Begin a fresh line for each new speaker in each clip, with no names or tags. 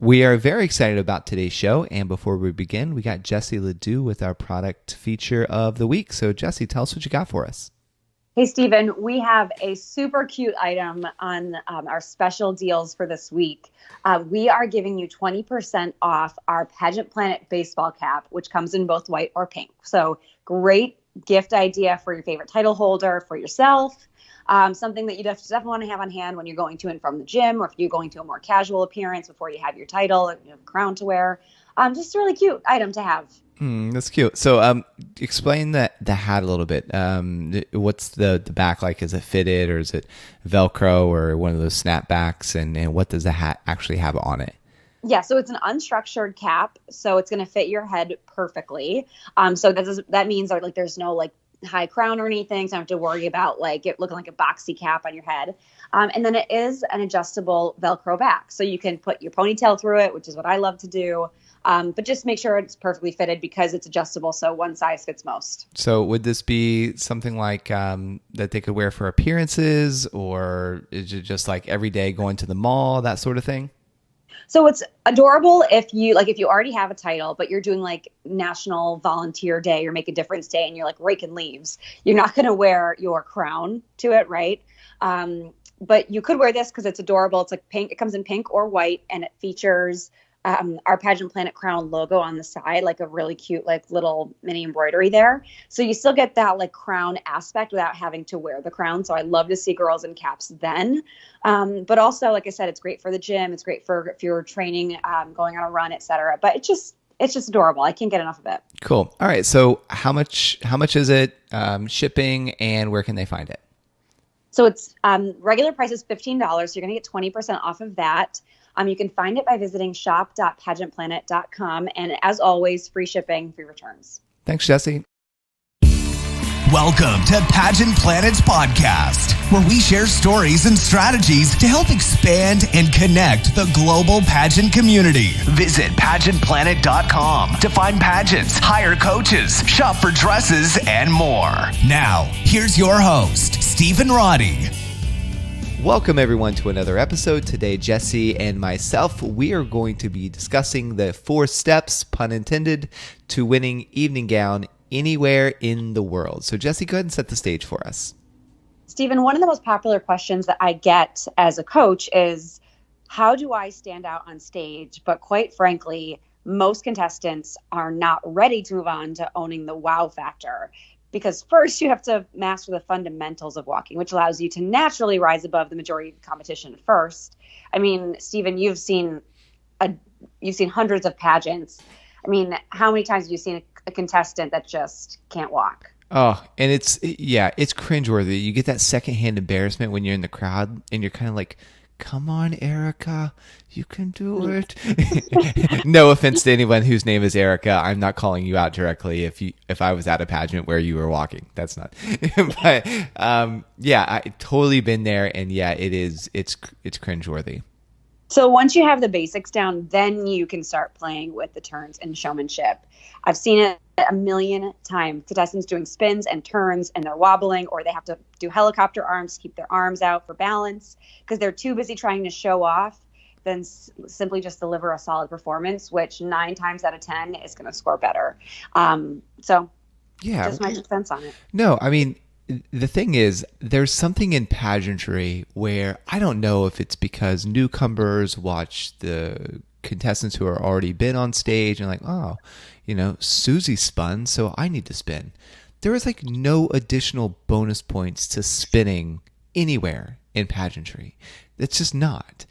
We are very excited about today's show, and before we begin, we got Jessie Ledoux with our product feature of the week. So, Jessie, tell us what you got for us.
Hey, Stephen, we have a super cute item on our special deals for this week. We are giving you 20% off our Pageant Planet baseball cap, which comes in both white or pink. So great gift idea for your favorite title holder, for yourself. Something that you definitely want to have on hand when you're going to and from the gym, or if you're going to a more casual appearance before you have your title, crown to wear. Just a really cute item to have.
That's cute. So, explain the hat a little bit. What's the back like? Is it fitted, or is it Velcro, or one of those snapbacks? And what does the hat actually have on it?
Yeah, so it's an unstructured cap, so it's going to fit your head perfectly. So that means like there's no like high crown or anything, so you don't have to worry about like it looking like a boxy cap on your head. And then it is an adjustable Velcro back, so you can put your ponytail through it, which is what I love to do. But just make sure it's perfectly fitted because it's adjustable, so one size fits most.
So would this be something like that they could wear for appearances, or is it just like every day going to the mall, that sort of thing?
So it's adorable if you already have a title, but you're doing like National Volunteer Day or Make a Difference Day and you're like raking leaves. You're not going to wear your crown to it, right? But you could wear this because it's adorable. It's like pink. It comes in pink or white, and it features our Pageant Planet crown logo on the side, like a really cute, like little mini embroidery there. So you still get that like crown aspect without having to wear the crown. So I love to see girls in caps then. But also, like I said, it's great for the gym. It's great for if you're training, going on a run, etc. But it's just adorable. I can't get enough of it.
Cool. All right. So how much is it, shipping, and where can they find it?
So it's regular price is $15. So you're going to get 20% off of that. You can find it by visiting shop.pageantplanet.com. And as always, free shipping, free returns.
Thanks, Jessie.
Welcome to Pageant Planet's podcast, where we share stories and strategies to help expand and connect the global pageant community. Visit pageantplanet.com to find pageants, hire coaches, shop for dresses, and more. Now, here's your host, Stephen Roddy.
Welcome, everyone, to another episode. Today, Jessie and myself, we are going to be discussing the 4 steps, pun intended, to winning evening gown anywhere in the world. So, Jessie, go ahead and set the stage for us.
Stephen, one of the most popular questions that I get as a coach is, how do I stand out on stage? But quite frankly, most contestants are not ready to move on to owning the wow factor. Because first you have to master the fundamentals of walking, which allows you to naturally rise above the majority of the competition first. I mean, Stephen, you've seen hundreds of pageants. I mean, how many times have you seen a contestant that just can't walk?
Oh, and it's cringeworthy. You get that secondhand embarrassment when you're in the crowd and you're kind of like, come on, Erica, you can do it. No offense to anyone whose name is Erica. I'm not calling you out directly if I was at a pageant where you were walking. That's not. But yeah, I totally been there, and yeah, it's cringeworthy.
So once you have the basics down, then you can start playing with the turns and showmanship. I've seen it a million times. Contestants doing spins and turns, and they're wobbling, or they have to do helicopter arms, keep their arms out for balance, because they're too busy trying to show off than simply just deliver a solid performance, which 9 times out of 10 is going to score better. So yeah, just my defense on it.
No, I mean, the thing is, there's something in pageantry where I don't know if it's because newcomers watch the contestants who are already been on stage and like, oh, Susie spun, so I need to spin. There is like no additional bonus points to spinning anywhere in pageantry. It's just not,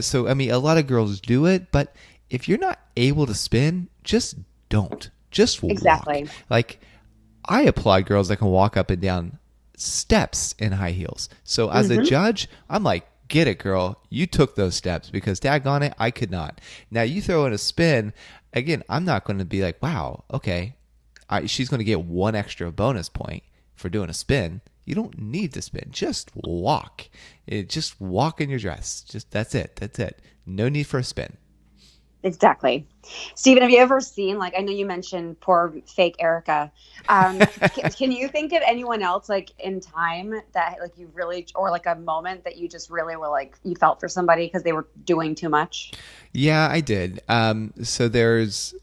so I mean, a lot of girls do it, but if you're not able to spin, just don't. Just walk.
Exactly.
Like, I applaud girls that can walk up and down steps in high heels. So as a judge, I'm like, get it, girl. You took those steps, because daggone it, I could not. Now you throw in a spin. Again, I'm not going to be like, wow, okay, she's going to get 1 extra bonus point for doing a spin. You don't need to spin. Just walk. Just walk in your dress. That's it. No need for a spin.
Exactly. Stephen, have you ever seen, like, I know you mentioned poor fake Erica. Can you think of anyone else, like, in time that, like, you really, or like a moment that you just really were like, you felt for somebody because they were doing too much?
Yeah, I did. So there's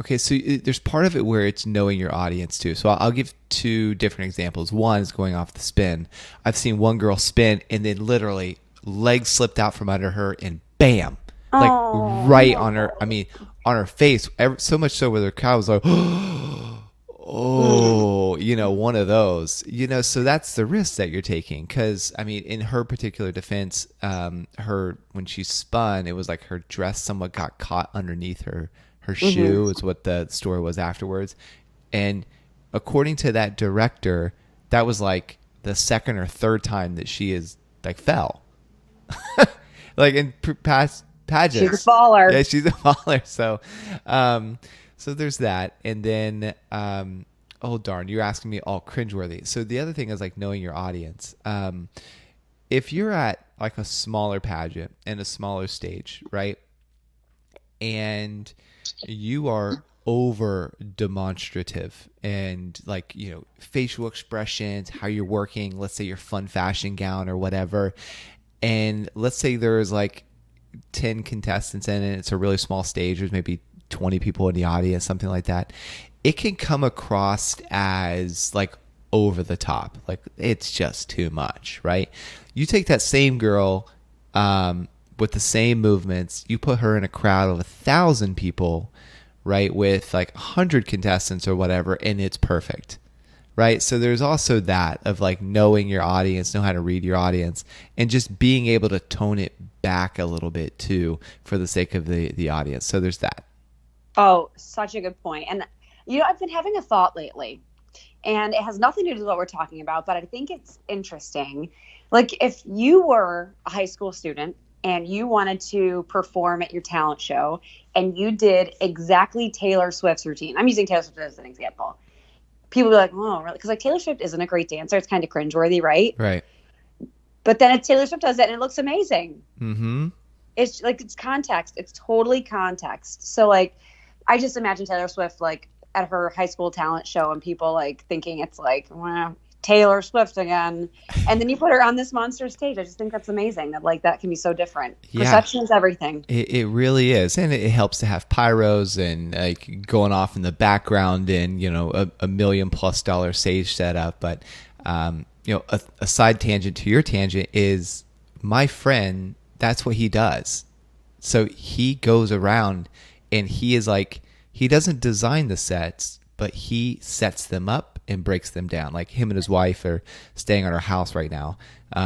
okay, so there's part of it where it's knowing your audience too. So I'll give two different examples. One is going off the spin. I've seen one girl spin and then literally legs slipped out from under her and bam, like
Oh,
right on her. I
no.
mean, on her face. So much so where the crowd was like,
Mm.
oh, one of those. So that's the risk that you're taking. Because I mean, in her particular defense, her when she spun, it was like her dress somewhat got caught underneath her
Hmm.
shoe is what the story was afterwards. And according to that director, that was like the second or third time that she is like fell. Like in past
She's a
pageants.
baller.
Yeah, she's a baller. So there's that. And then oh darn, you're asking me all cringeworthy. So the other thing is like knowing your audience. If you're at like a smaller pageant and a smaller stage, right? And you are over demonstrative and like facial expressions, how you're working, let's say your fun fashion gown or whatever, and let's say there's like 10 contestants in it, it's a really small stage, there's maybe 20 people in the audience, something like that, it can come across as like over the top, like it's just too much, right? You take that same girl with the same movements, you put her in a crowd of 1,000 people, right, with like 100 contestants or whatever, and it's perfect, right? So there's also that of like knowing your audience, know how to read your audience, and just being able to tone it back a little bit too for the sake of the audience. So there's that.
Oh, such a good point. And, I've been having a thought lately, and it has nothing to do with what we're talking about, but I think it's interesting. Like, if you were a high school student and you wanted to perform at your talent show and you did exactly Taylor Swift's routine, I'm using Taylor Swift as an example. People be like, oh, really? Because like Taylor Swift isn't a great dancer. It's kind of cringeworthy, right?
Right.
But then if Taylor Swift does that and it looks amazing,
Mm-hmm.
it's like it's context. It's totally context. So like I just imagine Taylor Swift like at her high school talent show and people like thinking it's like, well, Taylor Swift again. And then you put her on this monster stage. I just think that's amazing that like that can be so different.
Yeah.
Perception is everything.
It really is, and it helps to have pyros and like going off in the background and a $1 million+ stage setup. But a side tangent to your tangent is my friend. That's what he does. So he goes around and he is like he doesn't design the sets, but he sets them up and breaks them down. Like him and his wife are staying at our house right now.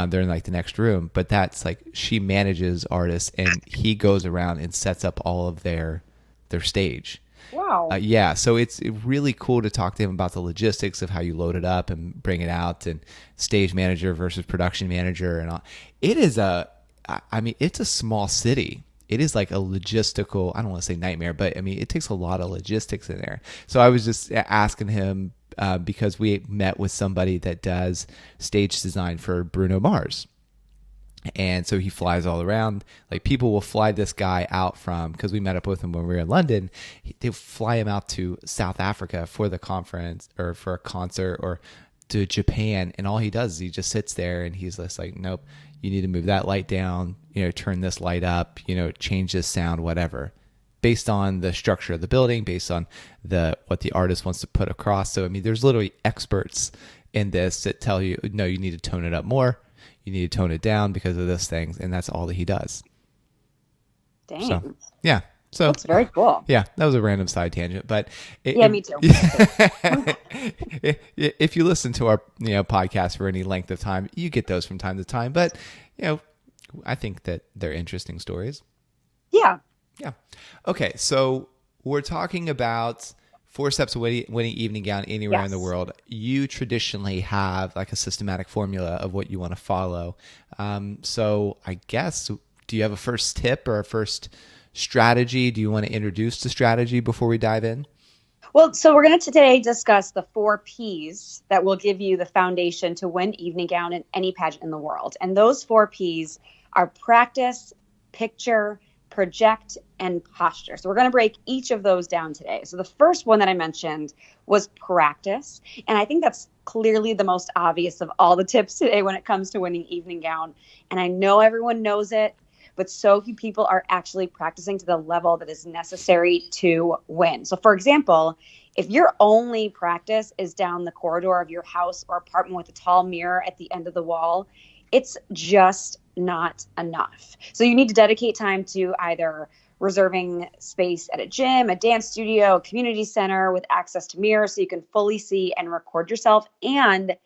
They're in like the next room, but that's like she manages artists and he goes around and sets up all of their stage.
Wow.
Yeah, so it's really cool to talk to him about the logistics of how you load it up and bring it out, and stage manager versus production manager and all. It is I mean, it's a small city. It is like a logistical, I don't want to say nightmare, but I mean, it takes a lot of logistics in there. So I was just asking him because we met with somebody that does stage design for Bruno Mars. And so he flies all around. Like people will fly this guy out from, because we met up with him when we were in London, they fly him out to South Africa for the conference or for a concert or to Japan. And all he does is he just sits there and he's just like, nope, you need to move that light down, turn this light up, change this sound, whatever, based on the structure of the building, based on what the artist wants to put across. So, I mean, there's literally experts in this that tell you, no, you need to tone it up more. You need to tone it down because of this thing. And that's all that he does.
Dang.
So, yeah. So
That's very cool.
yeah, that was a random side tangent, but
Yeah, me too.
If you listen to our podcast for any length of time, you get those from time to time. But I think that they're interesting stories.
Yeah.
Yeah. Okay, so we're talking about 4 steps of winning evening gown anywhere in the
Yes.
world. You traditionally have like a systematic formula of what you want to follow. So I guess, do you have a first tip or a first strategy? Do you want to introduce the strategy before we dive in?
Well, so we're going to today discuss the 4 P's that will give you the foundation to win evening gown in any pageant in the world. And those 4 P's are practice, picture, project, and posture. So we're going to break each of those down today. So the first one that I mentioned was practice. And I think that's clearly the most obvious of all the tips today when it comes to winning evening gown. And I know everyone knows it, but so few people are actually practicing to the level that is necessary to win. So for example, if your only practice is down the corridor of your house or apartment with a tall mirror at the end of the wall, it's just not enough. So you need to dedicate time to either reserving space at a gym, a dance studio, a community center with access to mirrors so you can fully see and record yourself. And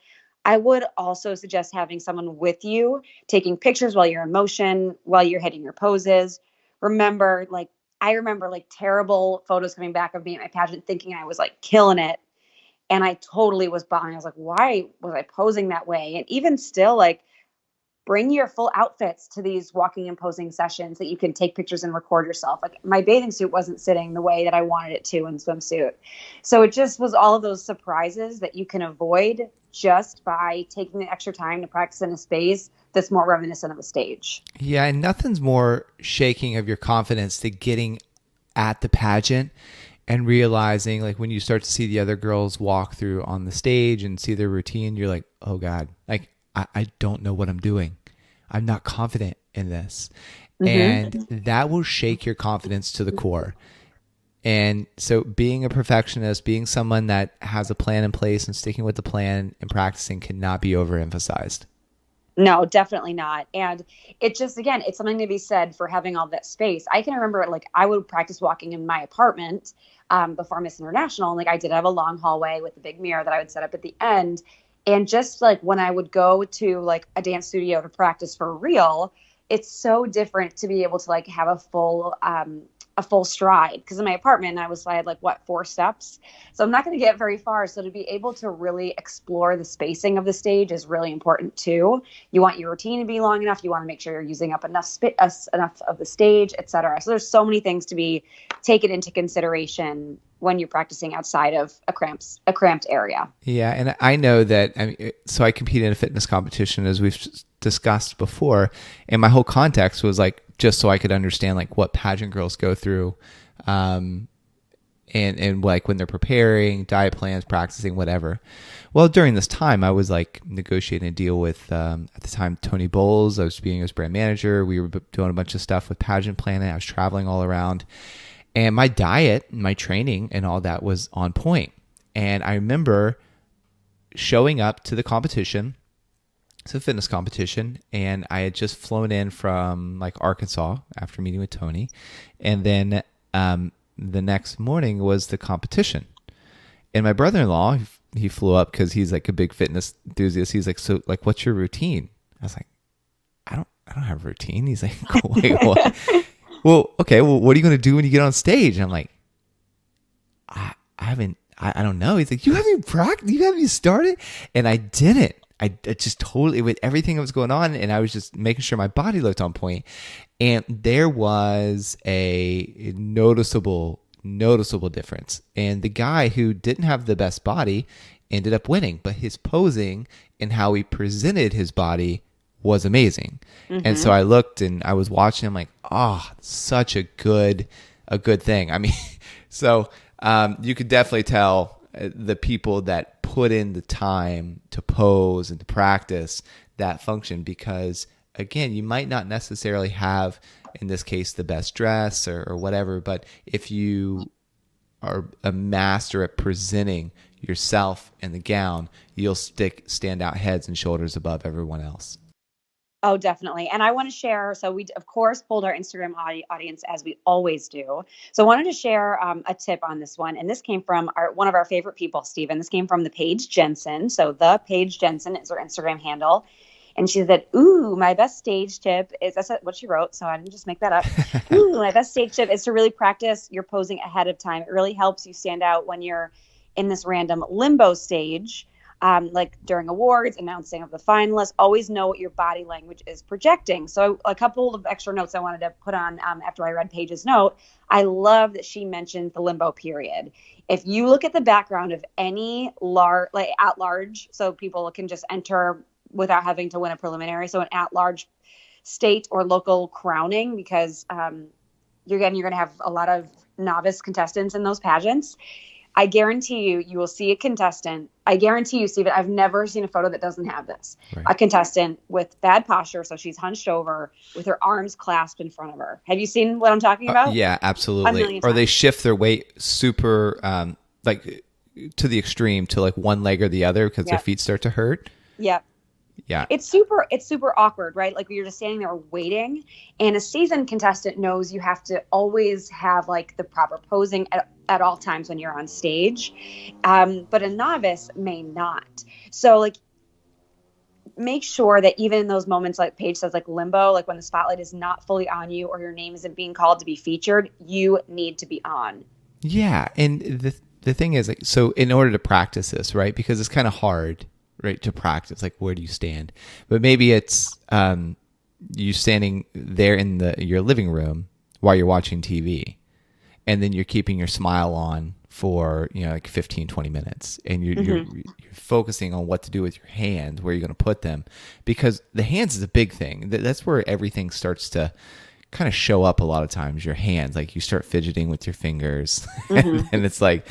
I would also suggest having someone with you taking pictures while you're in motion, while you're hitting your poses. I remember like terrible photos coming back of me at my pageant thinking I was like killing it. And I totally was bombing. I was like, why was I posing that way? And even still, like, bring your full outfits to these walking and posing sessions that you can take pictures and record yourself. Like my bathing suit wasn't sitting the way that I wanted it to in swimsuit. So it just was all of those surprises that you can avoid just by taking the extra time to practice in a space that's more reminiscent of a stage.
Yeah, and nothing's more shaking of your confidence than getting at the pageant and realizing, like, when you start to see the other girls walk through on the stage and see their routine, you're like, oh God, like, I don't know what I'm doing. I'm not confident in this. Mm-hmm. And that will shake your confidence to the core. And so being a perfectionist, being someone that has a plan in place and sticking with the plan and practicing cannot be overemphasized.
No, definitely not. And it just, again, it's something to be said for having all that space. I can remember, like, I would practice walking in my apartment before Miss International. And, like, I did have a long hallway with a big mirror that I would set up at the end. And just like when I would go to like a dance studio to practice for real, it's so different to be able to like have a full stride. Because in my apartment, I had like 4 steps. So I'm not going to get very far. So to be able to really explore the spacing of the stage is really important too. You want your routine to be long enough. You want to make sure you're using up enough of the stage, etc. So there's so many things to be taken into consideration when you're practicing outside of a cramped area.
Yeah, and I know that. So I compete in a fitness competition, as we've discussed before, and my whole context was like just so I could understand like what pageant girls go through, and like when they're preparing, diet plans, practicing, whatever. Well, during this time, I was like negotiating a deal with at the time Tony Bowles. I was being his brand manager. We were doing a bunch of stuff with pageant planning. I was traveling all around. And my diet, my training, and all that was on point. And I remember showing up to the competition. It's a fitness competition. And I had just flown in from like Arkansas after meeting with Tony. And then the next morning was the competition. And my brother-in-law, he flew up because he's like a big fitness enthusiast. He's like, so like, what's your routine? I was like, I don't have a routine. He's like, wait, what? Well, okay. Well, what are you going to do when you get on stage? And I'm like, I don't know. He's like, you haven't practiced? You haven't started? And I didn't. I just totally, with everything that was going on, and I was just making sure my body looked on point. And there was a noticeable difference. And the guy who didn't have the best body ended up winning, but his posing and how he presented his body was amazing. Mm-hmm. And so I looked and I was watching him like, such a good thing. I mean, so you could definitely tell the people that put in the time to pose and to practice that function, because again, you might not necessarily have, in this case, the best dress or whatever, but if you are a master at presenting yourself in the gown, you'll stand out heads and shoulders above everyone else.
Oh, definitely. And I want to share, so we, of course, polled our Instagram audience as we always do. So I wanted to share a tip on this one. And this came from one of our favorite people, Steven. This came from the Paige Jensen. So the Paige Jensen is her Instagram handle. And she said, ooh, my best stage tip is, that's what she wrote, so I didn't just make that up. Ooh, my best stage tip is to really practice your posing ahead of time. It really helps you stand out when you're in this random limbo stage. Like during awards, announcing of the finalists, always know what your body language is projecting. So a couple of extra notes I wanted to put on after I read Paige's note. I love that she mentioned the limbo period. If you look at the background of any at-large, so people can just enter without having to win a preliminary, so an at-large state or local crowning, because you're going to have a lot of novice contestants in those pageants. I guarantee you will see a contestant. I guarantee you, Stephen, I've never seen a photo that doesn't have this. Right. A contestant with bad posture, so she's hunched over with her arms clasped in front of her. Have you seen what I'm talking about?
Yeah, absolutely. Or they shift their weight super, like to the extreme to like one leg or the other because their feet start to hurt.
Yep.
Yeah.
It's super awkward, right? Like you're just standing there waiting, and a seasoned contestant knows you have to always have like the proper posing at all times when you're on stage. But a novice may not. So like make sure that even in those moments, like Paige says, like limbo, like when the spotlight is not fully on you or your name isn't being called to be featured, you need to be on.
Yeah. And the thing is, like, so in order to practice this, right, because it's kind of hard, right, to practice, like where do you stand? But maybe it's you standing there in your living room while you're watching TV, and then you're keeping your smile on for like 15, 20 minutes, and you're focusing on what to do with your hands, where you're going to put them, because the hands is a big thing. That's where everything starts to kind of show up a lot of times. Your hands, like you start fidgeting with your fingers, and it's like,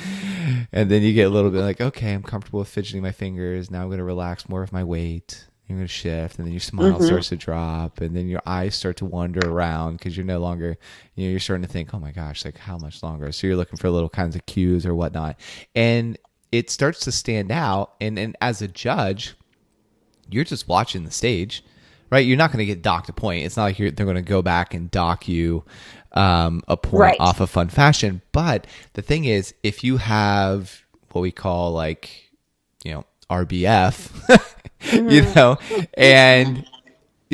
and then you get a little bit like, okay, I'm comfortable with fidgeting my fingers. Now I'm going to relax more of my weight. You're going to shift, and then your smile starts to drop, and then your eyes start to wander around because you're no longer, you're starting to think, oh my gosh, like how much longer? So you're looking for little kinds of cues or whatnot, and it starts to stand out. And as a judge, you're just watching the stage, right? You're not going to get docked a point. It's not like they're going to go back and dock you a point off of fun fashion. But the thing is, if you have what we call like, RBF, and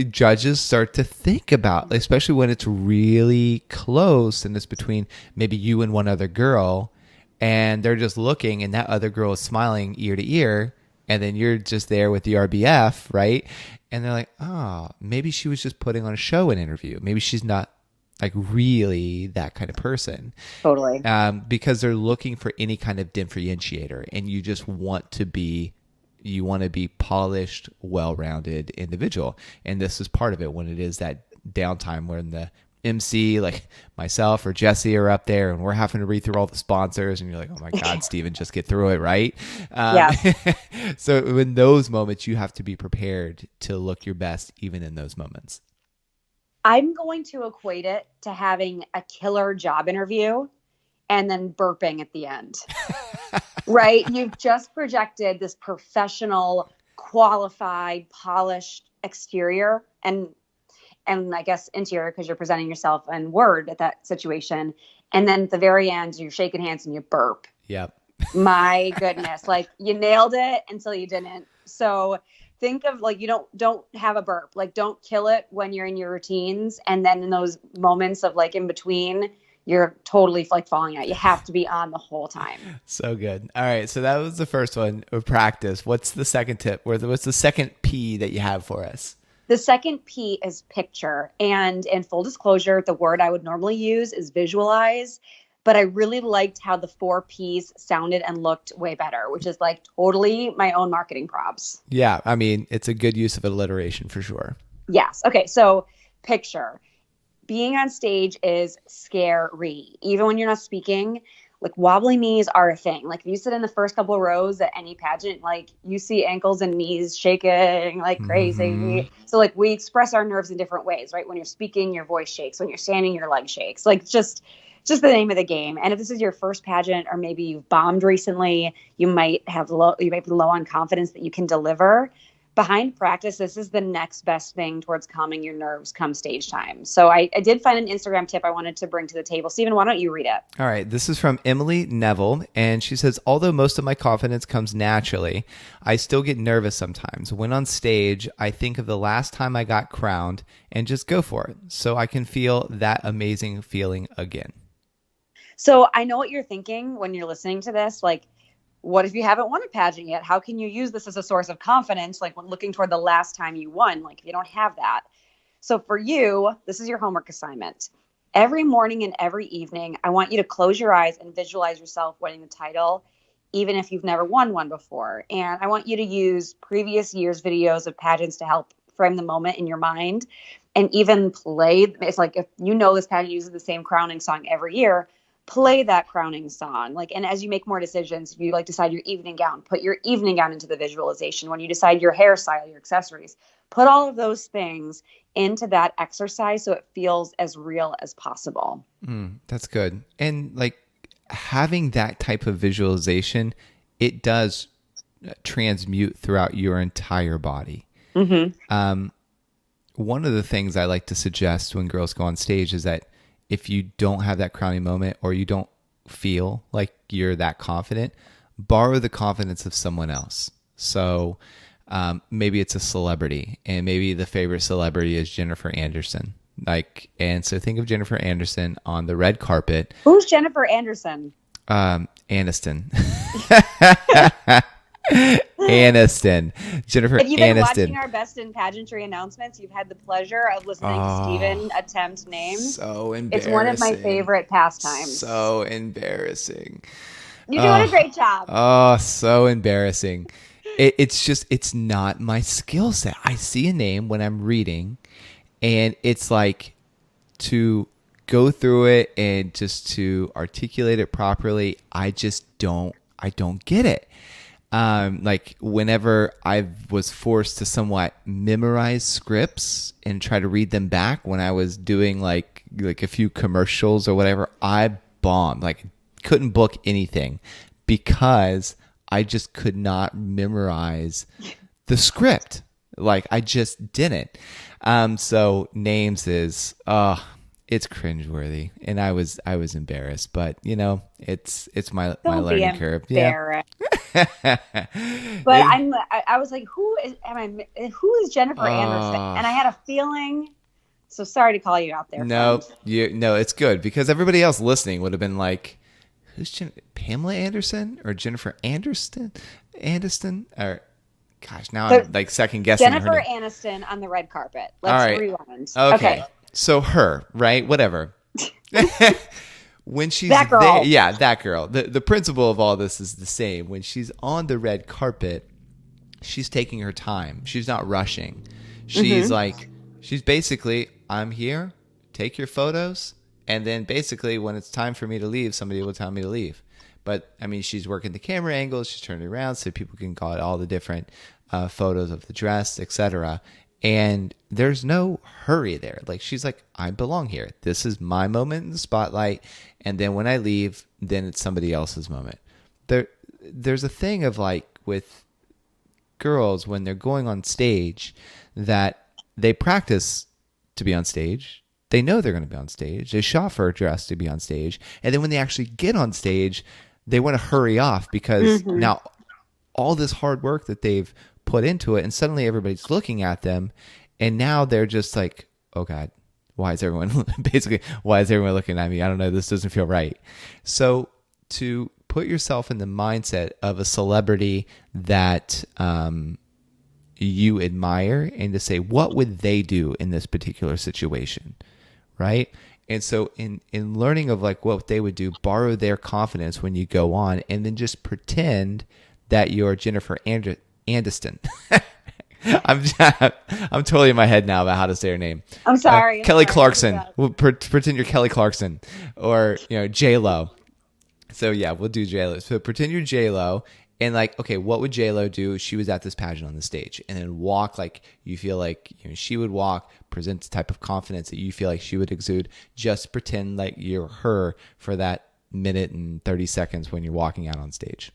judges start to think about, especially when it's really close and it's between maybe you and one other girl, and they're just looking and that other girl is smiling ear to ear, and then you're just there with the RBF, right? And they're like, oh, maybe she was just putting on a show and interview. Maybe she's not like really that kind of person.
Totally.
Because they're looking for any kind of differentiator, and you just want to be polished, well-rounded individual. And this is part of it when it is that downtime when the MC, like myself or Jesse, are up there and we're having to read through all the sponsors, and you're like, oh my God, Steven, just get through it, right? So in those moments, you have to be prepared to look your best even in those moments.
I'm going to equate it to having a killer job interview and then burping at the end. Right? You've just projected this professional, qualified, polished exterior and I guess interior, because you're presenting yourself in Word at that situation. And then at the very end, you're shaking hands and you burp.
Yep.
My goodness. Like you nailed it until you didn't. So think of like, you don't have a burp. Like don't kill it when you're in your routines. And then in those moments of like in between, you're totally like falling out. You have to be on the whole time.
So good. All right. So that was the first one of practice. What's the second tip? What's the second P that you have for us?
The second P is picture. And in full disclosure, the word I would normally use is visualize. But I really liked how the 4 Ps sounded and looked way better, which is like totally my own marketing props.
Yeah. I mean, it's a good use of alliteration for sure.
Yes. Okay. So picture. Being on stage is scary. Even when you're not speaking, like wobbly knees are a thing. Like if you sit in the first couple of rows at any pageant, like you see ankles and knees shaking like crazy. So like we express our nerves in different ways, right? When you're speaking, your voice shakes. When you're standing, your leg shakes. Like just the name of the game. And if this is your first pageant, or maybe you've bombed recently, you might be low on confidence that you can deliver. Behind practice, this is the next best thing towards calming your nerves come stage time. So I did find an Instagram tip I wanted to bring to the table. Stephen, why don't you read it?
All right. This is from Emily Neville, and she says, although most of my confidence comes naturally, I still get nervous sometimes. When on stage, I think of the last time I got crowned and just go for it so I can feel that amazing feeling again.
So I know what you're thinking when you're listening to this. Like, what if you haven't won a pageant yet? How can you use this as a source of confidence? Like when looking toward the last time you won, like if you don't have that. So for you, this is your homework assignment. Every morning and every evening, I want you to close your eyes and visualize yourself winning the title, even if you've never won one before. And I want you to use previous year's videos of pageants to help frame the moment in your mind and even play. It's like, if you know this pageant uses the same crowning song every year, play that crowning song. Like, and as you make more decisions, if you like decide your evening gown, put your evening gown into the visualization. When you decide your hairstyle, your accessories, put all of those things into that exercise so it feels as real as possible.
That's good. And like having that type of visualization, it does transmute throughout your entire body. One of the things I like to suggest when girls go on stage is that if you don't have that crowning moment or you don't feel like you're that confident, borrow the confidence of someone else. So maybe it's a celebrity, and maybe the favorite celebrity is Jennifer Anderson. And so think of Jennifer Anderson on the red carpet.
Who's Jennifer Anderson?
Aniston. Aniston. Jennifer Aniston.
If you've been watching our Best in Pageantry announcements, you've had the pleasure of listening to Steven attempt names.
So embarrassing.
It's one of my favorite pastimes.
So embarrassing.
You're doing a great job.
Oh, so embarrassing. It's not my skill set. I see a name when I'm reading, and it's like to go through it and just to articulate it properly. I don't get it. Like whenever I was forced to somewhat memorize scripts and try to read them back when I was doing like a few commercials or whatever, I bombed. Like couldn't book anything because I just could not memorize the script. Like I just didn't. So names is, it's cringeworthy, and I was embarrassed, but it's my learning curve. Yeah.
But I was like, who is Jennifer Anderson? And I had a feeling. So sorry to call you out there.
No, it's good because everybody else listening would have been like, who's Pamela Anderson or Jennifer Anderson? Or gosh, now I'm like second guessing
Jennifer
her name.
Aniston on the red carpet. Let's rewind.
Okay. So her, right? Whatever. When she's
that girl.
there, yeah, that girl. The principle of all this is the same. When she's on the red carpet, she's taking her time. She's not rushing. She's she's basically, I'm here, take your photos, and then basically when it's time for me to leave, somebody will tell me to leave. But I mean, she's working the camera angles, she's turning around so people can call it all the different photos of the dress, etc. And there's no hurry there. Like she's like, I belong here. This is my moment in the spotlight. And then when I leave, then it's somebody else's moment. There's a thing of like with girls when they're going on stage that they practice to be on stage. They know they're going to be on stage. They shop for a dress to be on stage. And then when they actually get on stage, they want to hurry off because now all this hard work that they've put into it, and suddenly everybody's looking at them, and now they're just like, oh God, why is everyone looking at me? I don't know. This doesn't feel right. So to put yourself in the mindset of a celebrity that you admire and to say, what would they do in this particular situation? Right. And so in learning of like what they would do, borrow their confidence when you go on, and then just pretend that you're Jennifer Aniston. I'm totally in my head now about how to say her name.
I'm sorry.
Kelly Clarkson. We'll pretend you're Kelly Clarkson, or J-Lo. So yeah, we'll do J-Lo. So pretend you're J-Lo, and like, okay, what would J-Lo do if she was at this pageant on the stage? And then walk like you feel like she would walk, present the type of confidence that you feel like she would exude. Just pretend like you're her for that minute and 30 seconds when you're walking out on stage.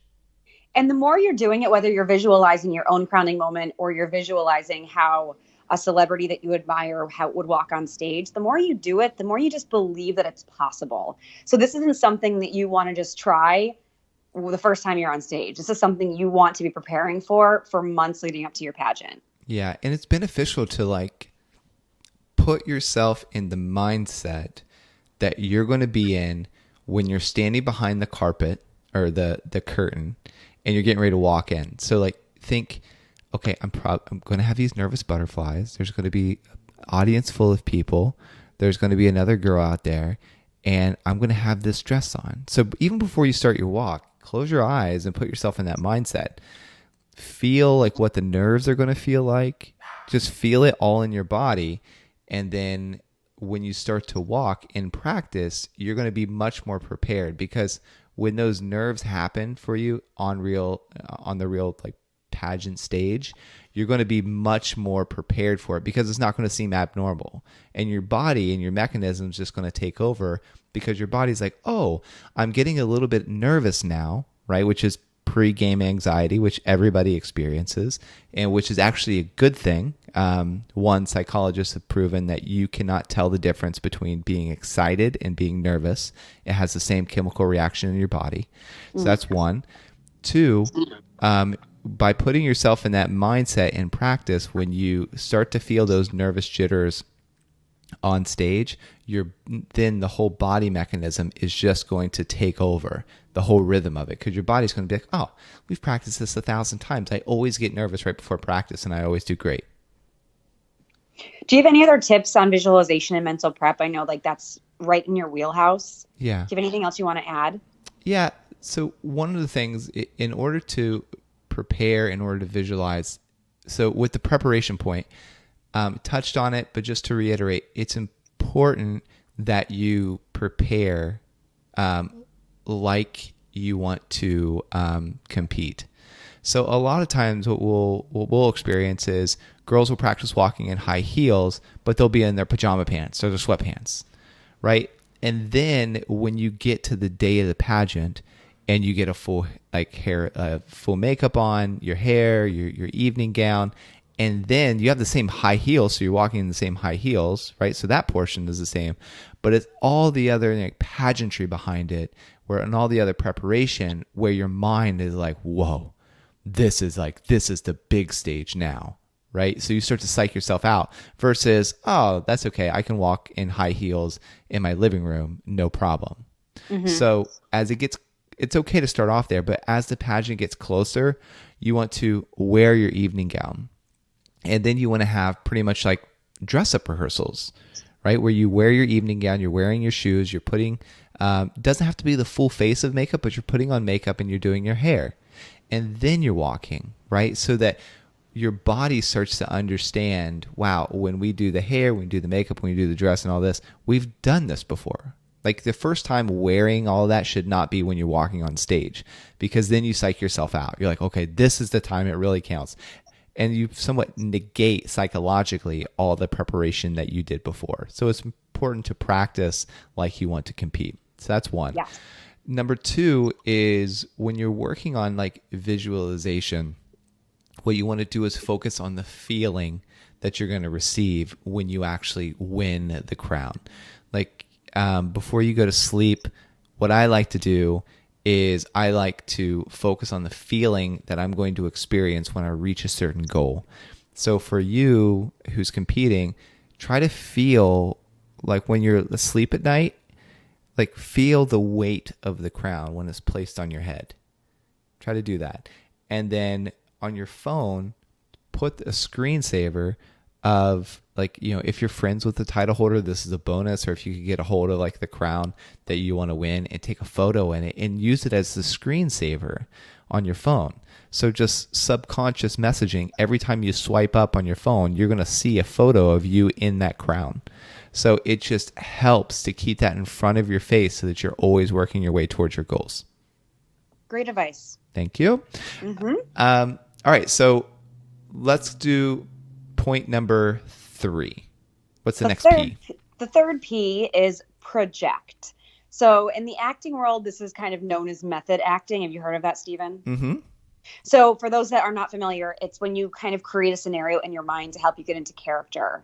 And the more you're doing it, whether you're visualizing your own crowning moment or you're visualizing how a celebrity that you admire how would walk on stage, the more you do it, the more you just believe that it's possible. So this isn't something that you want to just try the first time you're on stage. This is something you want to be preparing for months leading up to your pageant.
Yeah, and it's beneficial to like put yourself in the mindset that you're going to be in when you're standing behind the carpet or the curtain and you're getting ready to walk in. So like think, okay, I'm going to have these nervous butterflies. There's going to be an audience full of people. There's going to be another girl out there, and I'm going to have this dress on. So even before you start your walk, close your eyes and put yourself in that mindset. Feel like what the nerves are going to feel like. Just feel it all in your body. And then when you start to walk in practice, you're going to be much more prepared, because when those nerves happen for you on the real like pageant stage, you're going to be much more prepared for it, because it's not going to seem abnormal, and your body and your mechanism is just going to take over, because your body's like, oh, I'm getting a little bit nervous now, right? Which is pre-game anxiety, which everybody experiences, and which is actually a good thing. One, psychologists have proven that you cannot tell the difference between being excited and being nervous. It has the same chemical reaction in your body. So that's one. Two, by putting yourself in that mindset in practice, when you start to feel those nervous jitters on stage, then the whole body mechanism is just going to take over the whole rhythm of it, because your body's going to be like, oh, we've practiced this 1,000 times. I always get nervous right before practice, and I always do great.
Do you have any other tips on visualization and mental prep? I know like that's right in your wheelhouse.
Yeah.
Do you have anything else you want to add?
Yeah. So one of the things, in order to prepare, in order to visualize, so with the preparation point, touched on it, but just to reiterate, it's important that you prepare like you want to compete. So a lot of times what we'll experience is girls will practice walking in high heels, but they'll be in their pajama pants or their sweatpants, right? And then when you get to the day of the pageant and you get a full full makeup on, your hair, your evening gown, and then you have the same high heels, so you're walking in the same high heels, right? So that portion is the same, but it's all the other like pageantry behind it, and all the other preparation where your mind is like, whoa, this is the big stage now, right? So you start to psych yourself out versus, oh, that's okay, I can walk in high heels in my living room, no problem. Mm-hmm. So it's okay to start off there, but as the pageant gets closer, you want to wear your evening gown. And then you want to have pretty much like dress-up rehearsals, right? Where you wear your evening gown, you're wearing your shoes, you're putting, doesn't have to be the full face of makeup, but you're putting on makeup and you're doing your hair. And then you're walking, right? So that your body starts to understand, wow, when we do the hair, when we do the makeup, when we do the dress and all this, we've done this before. Like the first time wearing all that should not be when you're walking on stage, because then you psych yourself out. You're like, okay, this is the time it really counts. And you somewhat negate psychologically all the preparation that you did before. So it's important to practice like you want to compete. So that's one. Yeah. Number two is when you're working on like visualization, what you want to do is focus on the feeling that you're going to receive when you actually win the crown. Like before you go to sleep, what I like to do is I like to focus on the feeling that I'm going to experience when I reach a certain goal. So for you who's competing, try to feel like when you're asleep at night, like feel the weight of the crown when it's placed on your head. Try to do that. And then on your phone, put a screensaver of like, you know, if you're friends with the title holder, this is a bonus, or if you could get a hold of like the crown that you want to win and take a photo in it and use it as the screensaver on your phone. So just subconscious messaging, every time you swipe up on your phone, you're going to see a photo of you in that crown. So it just helps to keep that in front of your face so that you're always working your way towards your goals.
Great advice.
Thank you. Mm-hmm. All right. So let's do point number 3. What's the next P?
The third P is project. So in the acting world, this is kind of known as method acting. Have you heard of that, Stephen? Mm-hmm. So for those that are not familiar, it's when you kind of create a scenario in your mind to help you get into character.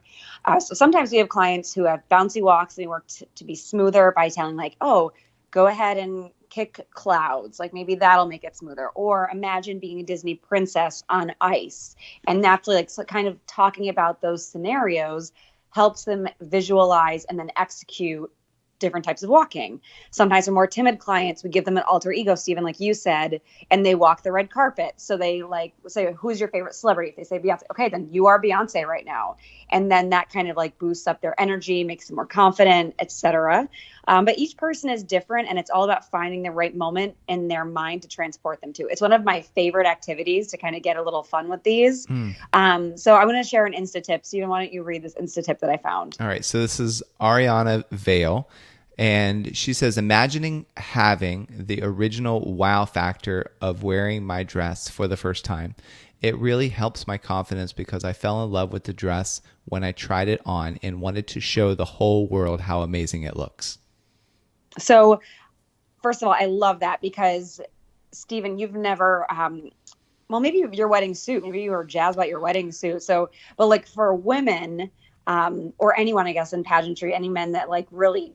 So sometimes we have clients who have bouncy walks and they work to be smoother by telling like, oh, go ahead and kick clouds. Like maybe that'll make it smoother. Or imagine being a Disney princess on ice. And naturally, like so kind of talking about those scenarios helps them visualize and then execute different types of walking. Sometimes for more timid clients, we give them an alter ego, Stephen, like you said, and they walk the red carpet. So they like say, who's your favorite celebrity? If they say Beyonce, okay, then you are Beyonce right now. And then that kind of like boosts up their energy, makes them more confident, etc. But each person is different, and it's all about finding the right moment in their mind to transport them to. It's one of my favorite activities to kind of get a little fun with these. So I want to share an Insta tip. Steven, why don't you read this Insta tip that I found?
All right. So this is Ariana Vale. And she says, imagining having the original wow factor of wearing my dress for the first time. It really helps my confidence because I fell in love with the dress when I tried it on and wanted to show the whole world how amazing it looks.
So first of all, I love that because, Steven, you've never, well, maybe your wedding suit, maybe you were jazzed about your wedding suit. So, but like for women, or anyone, I guess, in pageantry, any men that like really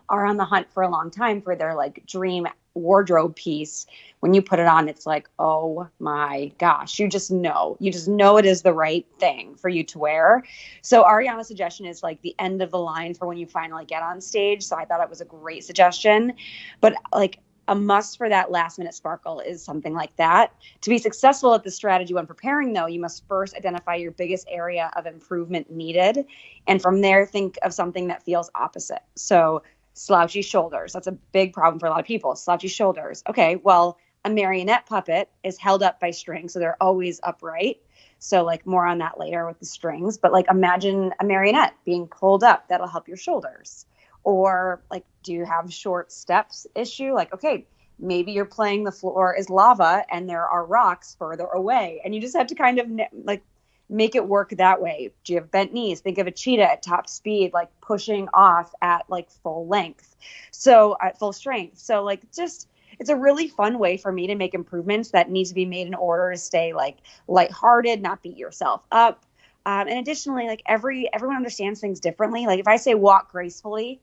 are on the hunt for a long time for their like dream wardrobe piece, when you put it on, it's like, oh my gosh, you just know it is the right thing for you to wear. So Ariana's suggestion is like the end of the line for when you finally get on stage. So I thought it was a great suggestion, but like a must for that last minute sparkle is something like that. To be successful at the strategy when preparing, though, you must first identify your biggest area of improvement needed. And from there, think of something that feels opposite. So slouchy shoulders. That's a big problem for a lot of people. Slouchy shoulders. Okay, well, a marionette puppet is held up by strings, so they're always upright. So like more on that later with the strings. But like imagine a marionette being pulled up. That'll help your shoulders. Or like, do you have short steps issue? Like, okay, maybe you're playing the floor is lava and there are rocks further away. And you just have to kind of like make it work that way. Do you have bent knees? Think of a cheetah at top speed, like pushing off at like full length. So at full strength. So like just, it's a really fun way for me to make improvements that need to be made in order to stay like lighthearted, not beat yourself up. And additionally, like everyone understands things differently. Like if I say walk gracefully,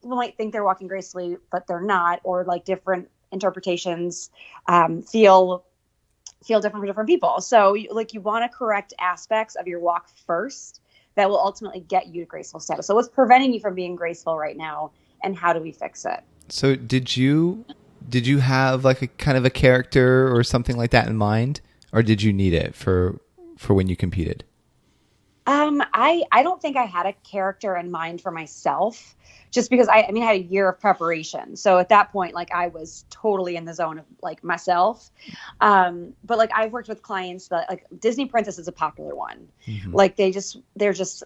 people might think they're walking gracefully, but they're not, or like different interpretations feel different for different people. So you want to correct aspects of your walk first that will ultimately get you to graceful status. So what's preventing you from being graceful right now, and how do we fix it?
So did you have like a kind of a character or something like that in mind, or did you need it for when you competed?
I don't think I had a character in mind for myself, just because I had a year of preparation. So at that point, like I was totally in the zone of like myself. But like I've worked with clients that like Disney Princess is a popular one. Mm-hmm. Like they're just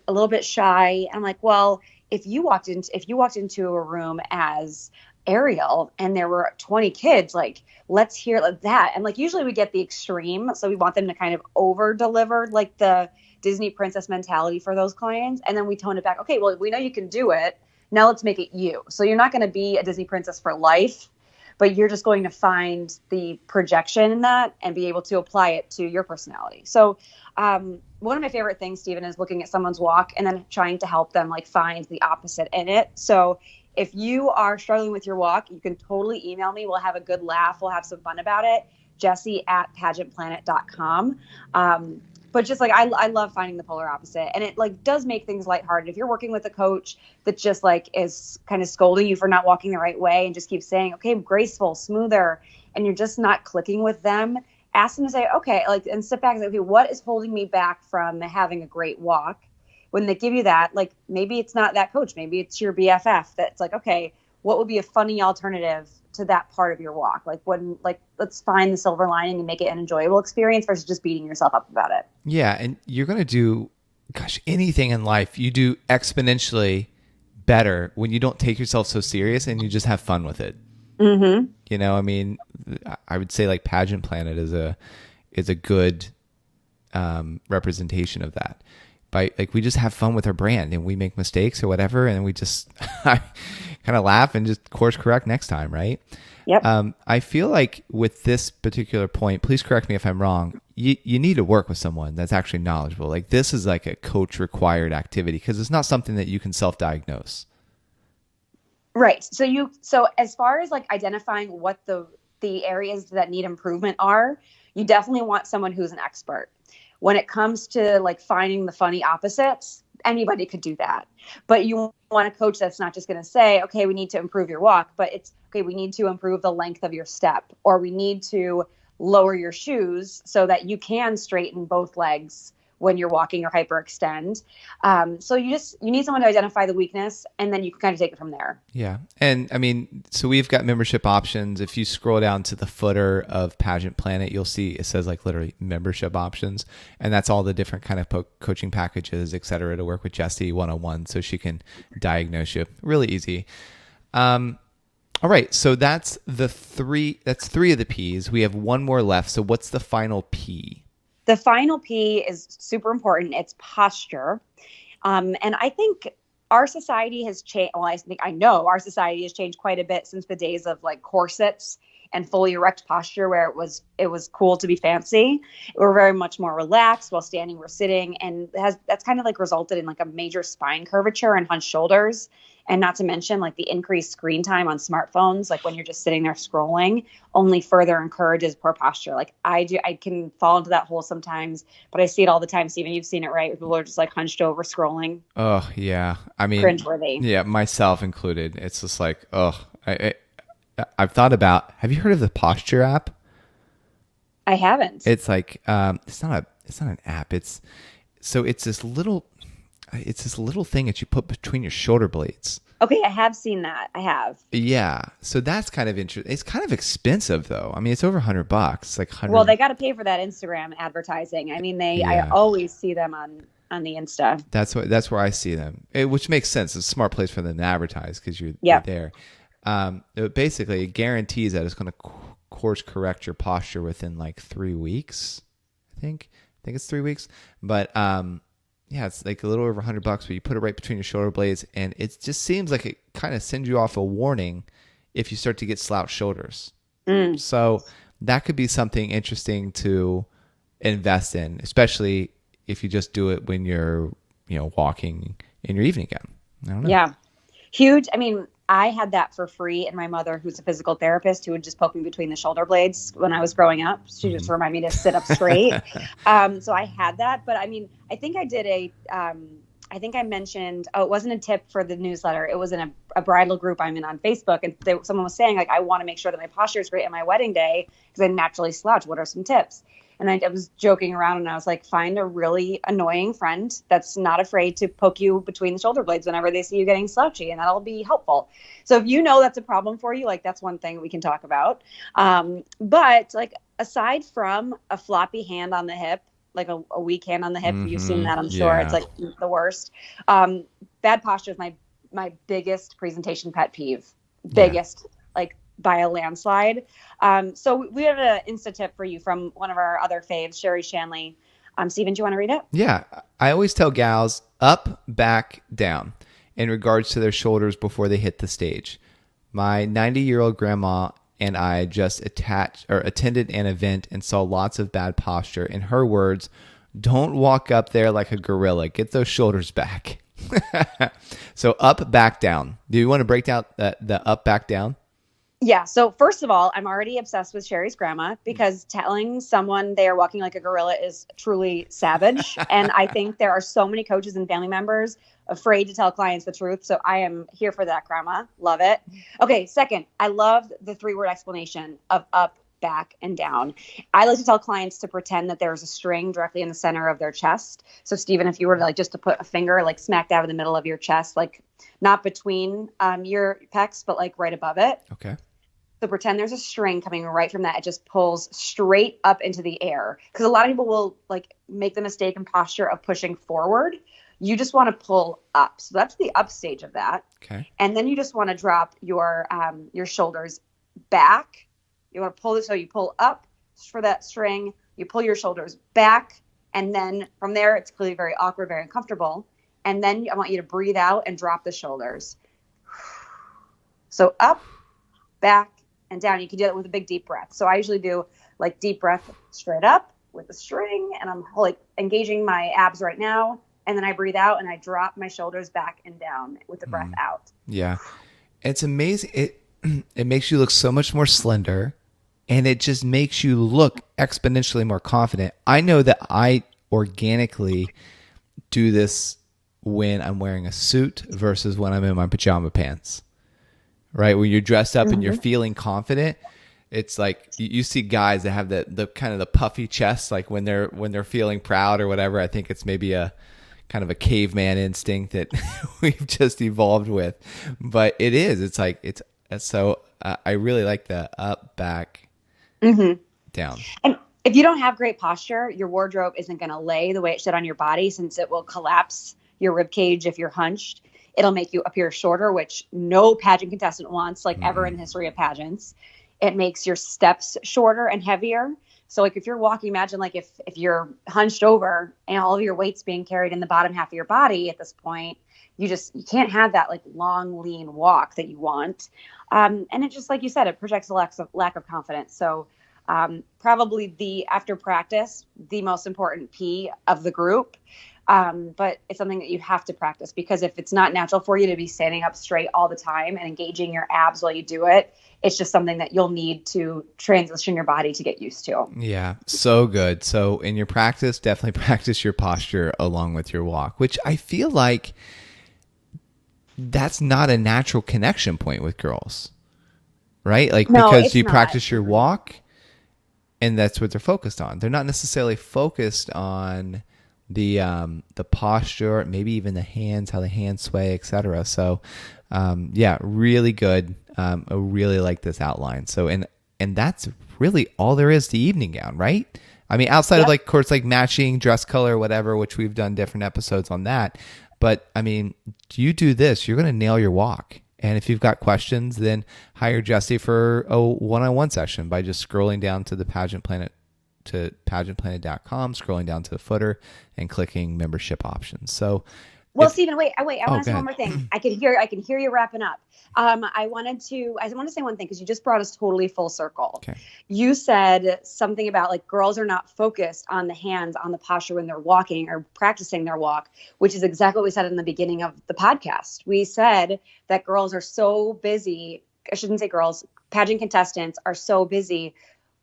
a little bit shy. And I'm like, well, if you walked into a room as Ariel and there were 20 kids, like let's hear like that. And like usually we get the extreme, so we want them to kind of over deliver like the Disney princess mentality for those clients, and then we tone it back. Okay, well, we know you can do it. Now let's make it you. So you're not going to be a Disney princess for life, but you're just going to find the projection in that and be able to apply it to your personality. So one of my favorite things, Steven, is looking at someone's walk and then trying to help them like find the opposite in it. So if you are struggling with your walk, you can totally email me. We'll have a good laugh. We'll have some fun about it. Jessie@pageantplanet.com. But just like, I love finding the polar opposite, and it like does make things lighthearted. If you're working with a coach that just like is kind of scolding you for not walking the right way and just keeps saying, okay, graceful, smoother, and you're just not clicking with them, ask them to say, okay, like, and sit back and say, okay, what is holding me back from having a great walk? When they give you that, like maybe it's not that coach, maybe it's your BFF that's like, okay, what would be a funny alternative to that part of your walk? Like let's find the silver lining and make it an enjoyable experience versus just beating yourself up about it.
Yeah. And you're going to do, anything in life you do exponentially better when you don't take yourself so serious and you just have fun with it. Mm-hmm. You know, I mean, I would say like Pageant Planet is a good representation of that. By like, we just have fun with our brand and we make mistakes or whatever. And we just kind of laugh and just course correct next time. Right.
Yep.
I feel like with this particular point, please correct me if I'm wrong. You need to work with someone that's actually knowledgeable. Like this is like a coach required activity because it's not something that you can self-diagnose.
Right. So as far as like identifying what the areas that need improvement are, you definitely want someone who's an expert. When it comes to like finding the funny opposites, anybody could do that. But you want a coach that's not just going to say, okay, we need to improve your walk, but it's, okay, we need to improve the length of your step, or we need to lower your shoes so that you can straighten both legs when you're walking or hyperextend. So you need someone to identify the weakness, and then you can kind of take it from there.
Yeah. And I mean, so we've got membership options. If you scroll down to the footer of Pageant Planet, you'll see it says like literally membership options. And that's all the different kind of coaching packages, et cetera, to work with Jessie one-on-one so she can diagnose you. Really easy. All right. So that's three of the P's. We have one more left. So what's the final P?
The final P is super important. It's posture. And I think our society has changed. Well, I know our society has changed quite a bit since the days of like corsets and fully erect posture, where it was cool to be fancy. We're very much more relaxed while standing or sitting. And that's kind of like resulted in like a major spine curvature and hunched shoulders. And not to mention like the increased screen time on smartphones, like when you're just sitting there scrolling, only further encourages poor posture. Like I can fall into that hole sometimes, but I see it all the time. Steven, you've seen it, right? People are just like hunched over scrolling.
Oh yeah. I mean,
cringeworthy.
Yeah, myself included. It's just like, I've thought about, have you heard of the Posture app?
I haven't.
It's like, it's not an app. It's this little thing that you put between your shoulder blades.
Okay, I have seen that. I have.
Yeah, so that's kind of interesting. It's kind of expensive though. I mean, it's over $100. Like 100.
Well, they got to pay for that Instagram advertising. I mean, I always see them on the Insta.
That's where I see them, which makes sense. It's a smart place for them to advertise because you're there. Basically, it guarantees that it's going to course correct your posture within like 3 weeks. I think it's 3 weeks, but yeah, it's like a little over $100, but you put it right between your shoulder blades, and it just seems like it kind of sends you off a warning if you start to get slouched shoulders. So that could be something interesting to invest in, especially if you just do it when you're, walking in your evening gown. I don't know.
Yeah, huge. I mean, I had that for free, and my mother, who's a physical therapist, who would just poke me between the shoulder blades when I was growing up. She just reminded me to sit up straight. So I had that, but I mean, I think I did I think I mentioned, it wasn't a tip for the newsletter. It was in a bridal group I'm in on Facebook, and someone was saying like, I want to make sure that my posture is great on my wedding day because I naturally slouch. What are some tips? And I was joking around, and I was like, find a really annoying friend that's not afraid to poke you between the shoulder blades whenever they see you getting slouchy, and that'll be helpful. So if you know that's a problem for you, like that's one thing we can talk about. But like aside from a floppy hand on the hip, like a weak hand on the hip, you've seen that, I'm sure.
Yeah.
It's like the worst. Bad posture is my biggest presentation pet peeve. Biggest, like by a landslide. So we have an Insta tip for you from one of our other faves, Sherry Shanley. Steven, do you want to read it?
Yeah. I always tell gals up, back, down in regards to their shoulders before they hit the stage. My 90-year-old grandma and I just attended an event and saw lots of bad posture. In her words, don't walk up there like a gorilla. Get those shoulders back. So up, back, down. Do you want to break down the up, back, down?
Yeah. So first of all, I'm already obsessed with Sherry's grandma because telling someone they are walking like a gorilla is truly savage. And I think there are so many coaches and family members afraid to tell clients the truth. So I am here for that, grandma. Love it. Okay. Second, I love the 3-word explanation of up, back, and down. I like to tell clients to pretend that there's a string directly in the center of their chest. So Steven, if you were to like just to put a finger like smack dab in the middle of your chest, like not between your pecs, but like right above it.
Okay.
So pretend there's a string coming right from that. It just pulls straight up into the air. Because a lot of people will like make the mistake in posture of pushing forward. You just want to pull up. So that's the up stage of that.
Okay.
And then you just want to drop your shoulders back. You want to pull it. So you pull up for that string. You pull your shoulders back. And then from there, it's clearly very awkward, very uncomfortable. And then I want you to breathe out and drop the shoulders. So up, back, and down. You can do that with a big deep breath. So I usually do like deep breath straight up with the string, and I'm like engaging my abs right now. And then I breathe out and I drop my shoulders back and down with the breath out.
Yeah. It's amazing. It makes you look so much more slender, and it just makes you look exponentially more confident. I know that I organically do this when I'm wearing a suit versus when I'm in my pajama pants. Right? When you're dressed up and you're feeling confident, It's like you see guys that have the kind of the puffy chest, like when they're feeling proud or whatever. I think it's maybe a kind of a caveman instinct that we've just evolved with, but it is. It's like it's so. I really like the up, back, down.
And if you don't have great posture, your wardrobe isn't going to lay the way it should on your body, since it will collapse your rib cage if you're hunched. It'll make you appear shorter, which no pageant contestant wants, like ever in the history of pageants. It makes your steps shorter and heavier. So like if you're walking, imagine like if you're hunched over and all of your weight's being carried in the bottom half of your body at this point, you can't have that like long, lean walk that you want. And it just, like you said, it projects a lack of confidence. So probably after practice, the most important P of the group. But it's something that you have to practice, because if it's not natural for you to be standing up straight all the time and engaging your abs while you do it, it's just something that you'll need to transition your body to get used to.
Yeah, so good. So in your practice, definitely practice your posture along with your walk, which I feel like that's not a natural connection point with girls, right? Like,
no,
because you
not.
practice your walk and that's what they're focused on. They're not necessarily focused on the posture, maybe even the hands, how the hands sway, etc. So, yeah, really good. I really like this outline. So, and that's really all there is to evening gown, right? I mean, outside of like, of course, like matching dress color or whatever, which we've done different episodes on that. But I mean, you do this, you're going to nail your walk. And if you've got questions, then hire Jesse for a one-on-one session by just scrolling down to the Pageant Planet, to pageantplanet.com, scrolling down to the footer and clicking membership options. So,
Stephen, wait. I want to say one more thing. I can hear you wrapping up. I want to say one thing, because you just brought us totally full circle.
Okay.
You said something about like girls are not focused on the hands, on the posture when they're walking or practicing their walk, which is exactly what we said in the beginning of the podcast. We said that girls are so busy. I shouldn't say girls. Pageant contestants are so busy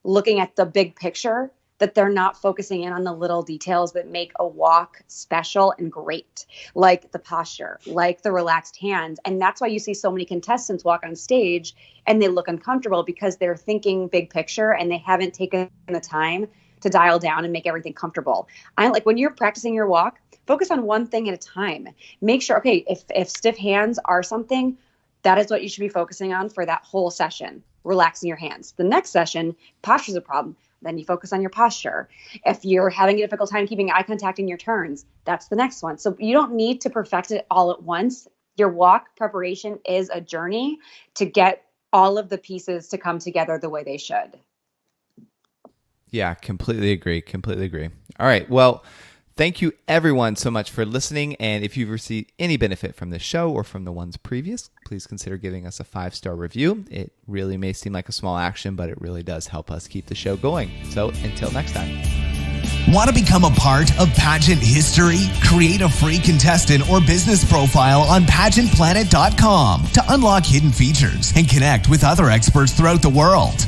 looking at the big picture that they're not focusing in on the little details that make a walk special and great, like the posture, like the relaxed hands. And that's why you see so many contestants walk on stage and they look uncomfortable, because they're thinking big picture and they haven't taken the time to dial down and make everything comfortable. I like when you're practicing your walk, focus on one thing at a time. Make sure, okay, if stiff hands are something, that is what you should be focusing on for that whole session, relaxing your hands. The next session, posture's a problem. Then you focus on your posture. If you're having a difficult time keeping eye contact in your turns, that's the next one. So you don't need to perfect it all at once. Your walk preparation is a journey to get all of the pieces to come together the way they should.
Yeah, completely agree. All right. Well, thank you everyone so much for listening. And if you've received any benefit from this show or from the ones previous, please consider giving us a 5-star review. It really may seem like a small action, but it really does help us keep the show going. So until next time.
Want to become a part of pageant history? Create a free contestant or business profile on pageantplanet.com to unlock hidden features and connect with other experts throughout the world.